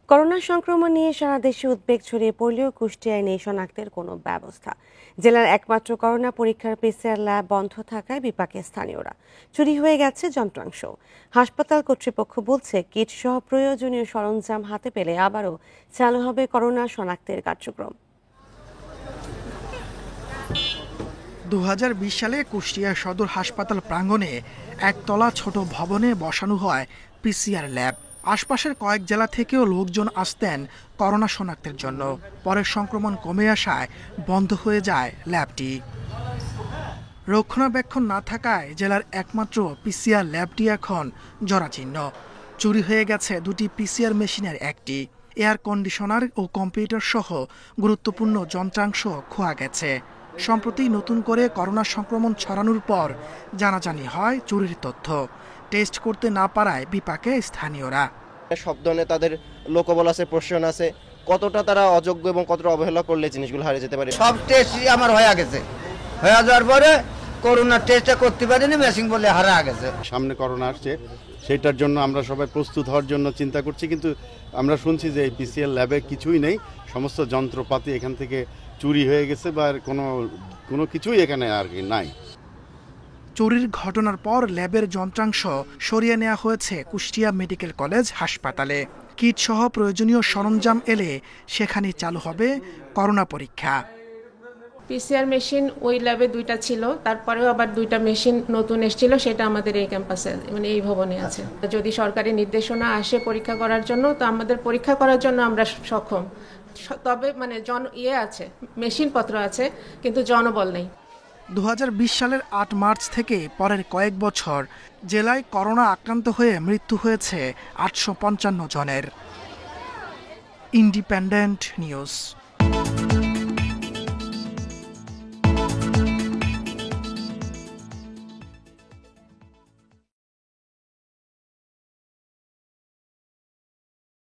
Corona সংক্রমণ নিয়ে সারা দেশে উদ্বেগ ছড়িয়ে পড়লেও কুষ্টিয়ায় নেই শনাক্তের কোনো ব্যবস্থা। জেলার একমাত্র করোনা পরীক্ষার পিসিআর ল্যাব বন্ধ থাকায় বিপাকে স্থানীয়রা। চুরি হয়ে গেছে যন্ত্রাংশ। হাসপাতাল কর্তৃপক্ষ বলছে কিট সহ প্রয়োজনীয় সরঞ্জাম হাতে পেলে আবারও চালু হবে করোনা শনাক্তের কার্যক্রম। 2020 সালে কুষ্টিয়া সদর হাসপাতাল প্রাঙ্গণে একতলা ছোট ভবনে বসানো হয় পিসিআর ল্যাব। আশপাশের কয়েক জেলা থেকেও লোকজন আসতেন করোনা শনাক্তের জন্য। পরে সংক্রমণ কমে আসায় বন্ধ হয়ে যায় ল্যাবটি। রক্ষণাবেক্ষণ না থাকায় জেলার একমাত্র পিসিআর ল্যাবটি এখন জরাজীর্ণ। চুরি হয়ে গেছে দুটি পিসিআর মেশিনের একটি। এয়ার কন্ডিশনার ও কম্পিউটার সহ গুরুত্বপূর্ণ যন্ত্রাংশ খোয়া গেছে। সম্প্রতি নতুন করে করোনা সংক্রমণ ছড়ানোর পর জানাজানি হয় চুরির তথ্য। টেস্ট করতে না পারায় বিপাকে স্থানীয়রা। সব ধরনের তাদের লোকবল আছে, প্রশাসন আছে, কতটা তারা অযোগ্য এবং কতটা অবহেলা করলে জিনিসগুলো হারিয়ে যেতে পারে। সব টেস্টই আমার হয়ে গেছে, হয়ে যাওয়ার পরে করোনার টেস্টটা করতে পারিনি, মেশিন বলে হারা গেছে। সামনে করোনা আসছে, সেটার জন্য আমরা সবাই প্রস্তুত হওয়ার জন্য চিন্তা করছি, কিন্তু আমরা শুনছি যে এই পিসিআর ল্যাবে কিছুই নেই, সমস্ত যন্ত্রপাতি এখান থেকে চুরি হয়ে গেছে বা কোনো কিছুই এখানে আর কি নাই। চুরির ঘটনার পর ল্যাবের যন্ত্রাংশ সরিয়ে নেওয়া হয়েছে কুষ্টিয়া মেডিকেল কলেজ হাসপাতালে। কিট সহ প্রয়োজনীয় সরঞ্জাম এলে সেখানে চালু হবে করোনা পরীক্ষা। পিসিআর মেশিন ওই ল্যাবে দুইটা ছিল, তারপরেও আবার দুইটা মেশিন নতুন এসেছিল, সেটা আমাদের এই ক্যাম্পাসে মানে এই ভবনে আছে। যদি সরকারি নির্দেশনা আসে পরীক্ষা করার জন্য, তো আমাদের পরীক্ষা করার জন্য আমরা সক্ষম। তবে মানে আছে, মেশিনপত্র আছে, কিন্তু জনবল নেই। 2020 সালের 8 মার্চ থেকে পরের কয়েক বছর জেলায় করোনা আক্রান্ত হয়ে মৃত্যু হয়েছে 855 জনের। Independent news.